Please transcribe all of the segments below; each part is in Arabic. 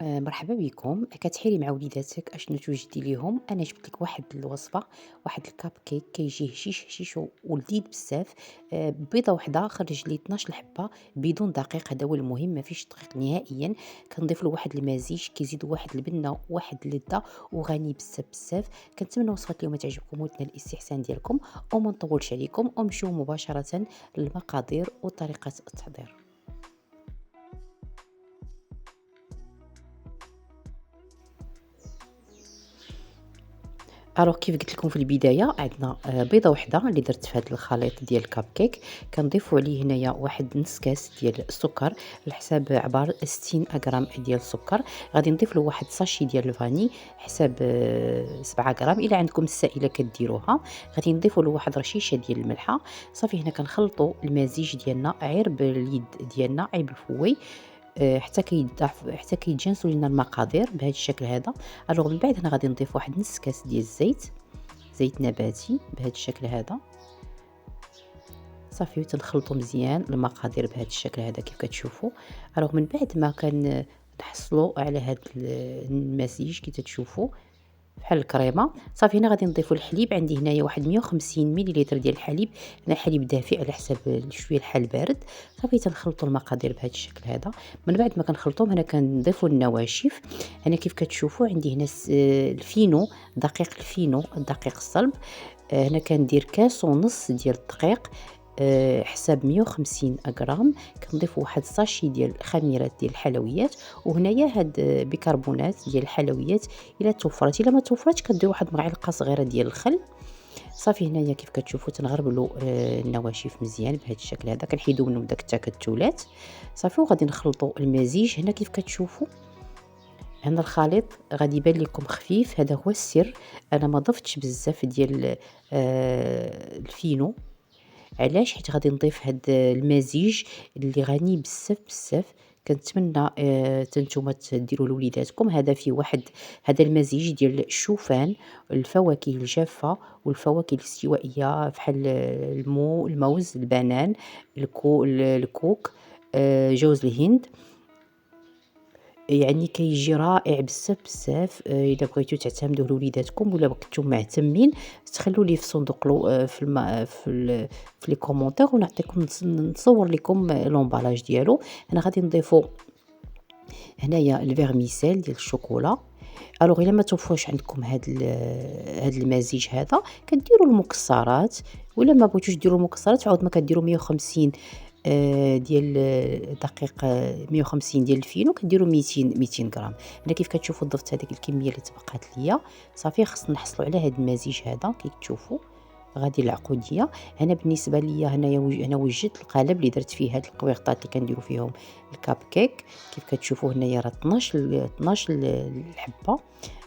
مرحبا بكم. كتحيري مع وليداتك اشنو توجدي ليهم؟ انا جبت لك واحد الوصفه، واحد الكاب كيك كيجي هشيش هشيش ولذيذ بزاف. بيضه وحده خرج لي 12 حبه بدون دقيق، هذا هو المهم، ما فيش دقيق نهائيا. كنضيف له واحد المزيج كيزيد واحد البنه واحد اللذه، وغني بزاف بزاف. كنتمنى وصفات اليوم تعجبكم وتنال الاستحسان ديالكم، وما نطولش عليكم ونمشيو مباشره للمقادير وطريقه التحضير. الوغ كيف قلت لكم في البدايه، عندنا بيضه وحده اللي درت في هذا الخليط ديال الكب كيك. كنضيفوا عليه هنايا واحد نص كاس ديال السكر على حساب عبار 60 غرام ديال السكر. غادي نضيف له واحد ساشي ديال الفاني حساب 7 غرام، الا عندكم السائله كديروها. غادي نضيفوا له واحد رشيشه ديال الملحه. صافي هنا كنخلطوا المزيج ديالنا غير باليد ديالنا، اي بالفوي، حتى كيتجانسوا لينا المقادير بهذا الشكل هذا. الوغ من بعد هنا غادي نضيف واحد نص كاس ديال الزيت، زيت نباتي بهذا الشكل هذا. صافي تنخلطوا مزيان المقادير بهذا الشكل هذا كيف كتشوفوا. الوغ من بعد ما نحصلوا على هذا المزيج كي تشوفوا بحال الكريمه. صافي هنا غادي نضيفوا الحليب. عندي هنايا واحد 150 مليلتر ديال الحليب، انا حليب دافئ على حساب شويه الحال بارد. صافي تنخلطوا المقادير بهذا الشكل هذا. من بعد ما كنخلطوهم هنا كنضيفوا النواشف. هنا كيف كتشوفوا عندي هنا الفينو، دقيق الفينو، الدقيق الصلب. هنا كندير كاس ونص ديال الدقيق، حساب 150 غرام. كنضيف واحد ساشي ديال خميرات ديال الحلويات، وهنايا هاد بيكربونات ديال الحلويات الا توفرت. الا ما توفرتش كديروا واحد معلقه صغيره ديال الخل. صافي هنايا كيف كتشوفوا تنغربلوا النواشف مزيان بهذا الشكل هذا، كنحيدوا منهم داك التكتلات. صافي وغادي نخلطوا المزيج. هنا كيف كتشوفوا هنا الخليط غادي يبان لكم خفيف، هذا هو السر. انا ما ضفتش بزاف ديال الفينو. علاش؟ حيت غادي نضيف هاد المزيج اللي غني بزاف بزاف. كنتمنى نتوما ديروا لوليداتكم. هذا فيه واحد، هذا المزيج ديال الشوفان، الفواكه الجافه والفواكه الاستوائيه بحال الموز، البنان، الكوك، جوز الهند. يعني كيجي رائع بزاف بزاف. الا بغيتو تعتمدوه لوليداتكم ولا كنتو معتمين، تخلوا لي في صندوق في في لي كومونتير ونعطيكم نصور لكم لومبالاج ديالو. انا غادي نضيفو هنايا الفيرميسيل ديال الشوكولا. الوغ الا ما توفرش عندكم هاد المزيج هذا كديروا المكسرات، ولا ما بغيتوش ديروا المكسرات عاود ما كديروا 150 ديال دقيق، 150 ديال الفينو كديروا 200 غرام. هنا كيف كتشوفوا ضفت هذيك الكميه اللي تبقات ليا. صافي خصنا نحصلوا على هذا المزيج هذا كي تشوفوا غادي العقوديه. هنا بالنسبه ليا هنايا انا وجدت القالب اللي درت فيه هاد القويقطات اللي كنديروا فيهم الكاب كيك. كيف كتشوفوا هنايا راه 12 الحبه.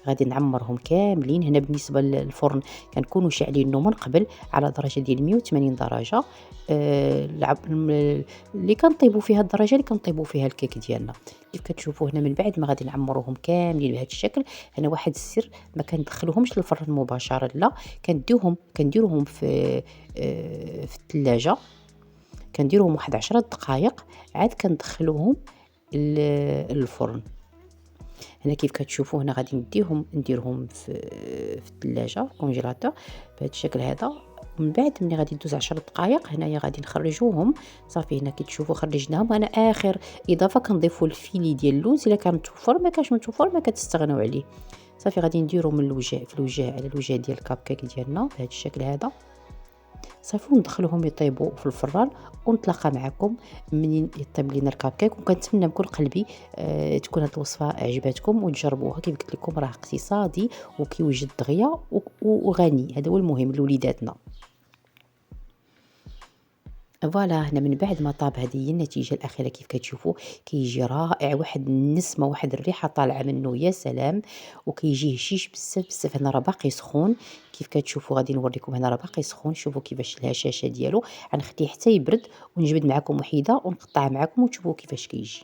غادي نعمرهم كاملين. هنا بالنسبه للفرن كنكونوا شاعلينه من قبل على درجه ديال 180 درجه. اللي كنطيبوا فيها الدرجه اللي كنطيبوا فيها الكيك ديالنا. كيف كتشوفوا هنا من بعد ما غادي نعمروهم كاملين بهذا الشكل. هنا واحد السر، ما كندخلوهمش للفرن مباشره، لا، كنديروهم في الثلاجه. كنديروهم واحد 10 دقائق عاد كندخلوهم للفرن. هنا كيف كتشوفوا هنا غادي نديرهم في الثلاجه كونجيلاتور بهذا الشكل هذا. من بعد ملي غادي يدوز 10 دقائق هنايا غادي نخرجوهم. صافي هنا كتشوفوا خرجناهم. انا اخر اضافه كنضيفوا الفيلي ديال اللوز، الا كان متوفر، ما كانش متوفر ما كتستغناو عليه. صافي غادي نديرو من الوجه في الوجه على الوجه ديال الكاب كيك ديالنا بهذا الشكل هذا. صافي وندخلوهم يطيبوا في الفران، ونتلاقى معكم منين يطيب لينا الكاب كيك. وكنتمنى بكل قلبي تكون هذه الوصفه عجبتكم وتجربوها. كيف قلت لكم راه اقتصادي وكيوجد دغيا وغني، هذا هو المهم لوليداتنا. فوالا هنا من بعد ما طاب هذه هي النتيجه الاخيره كيف كتشوفوا. كيجي رائع، واحد النسمه واحد الريحه طالعه منه يا سلام، وكيجي هشيش بزاف بزاف. هنا راه باقي سخون كيف كتشوفوا. غادي نوريكم هنا راه باقي سخون. شوفوا كيفاش الهشاشه ديالو. غنخليه حتى يبرد ونجبد معكم وحيده ونقطع معكم وتشوفوا كيفاش كيجي.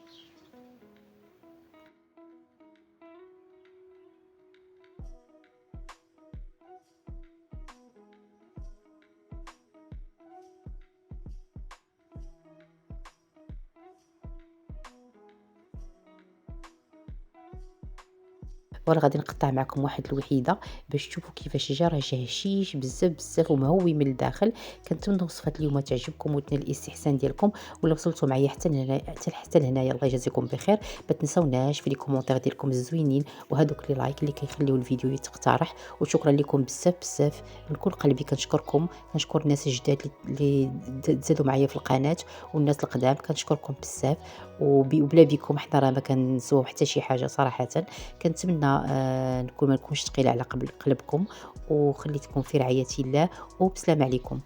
وراه غادي نقطع معكم واحد الوحيده باش تشوفوا كيفاش جا، راه جا هشيش بزاف بزاف ومهوي من الداخل. كنتمنى وصفات اليوم تعجبكم وتنال الاستحسان ديالكم، ولا وصلتوا معايا حتى لهنايا الله يجازيكم بخير. ما تنساوناش في لي كومونتير ديالكم الزوينين وهذوك لي لايك اللي كيخليو الفيديو يتقترح. وشكرا لكم بزاف بزاف من كل قلبي، كنشكركم. كنشكر الناس الجداد اللي تزادوا معايا في القناه، والناس القدام كنشكركم بزاف. وبلا بكم حنا راه ما كنسوو حتى شي حاجه صراحه. كنتمنى ما نكونش ثقيله على قلبكم، وخليتكم في رعايه الله، وبسلام عليكم.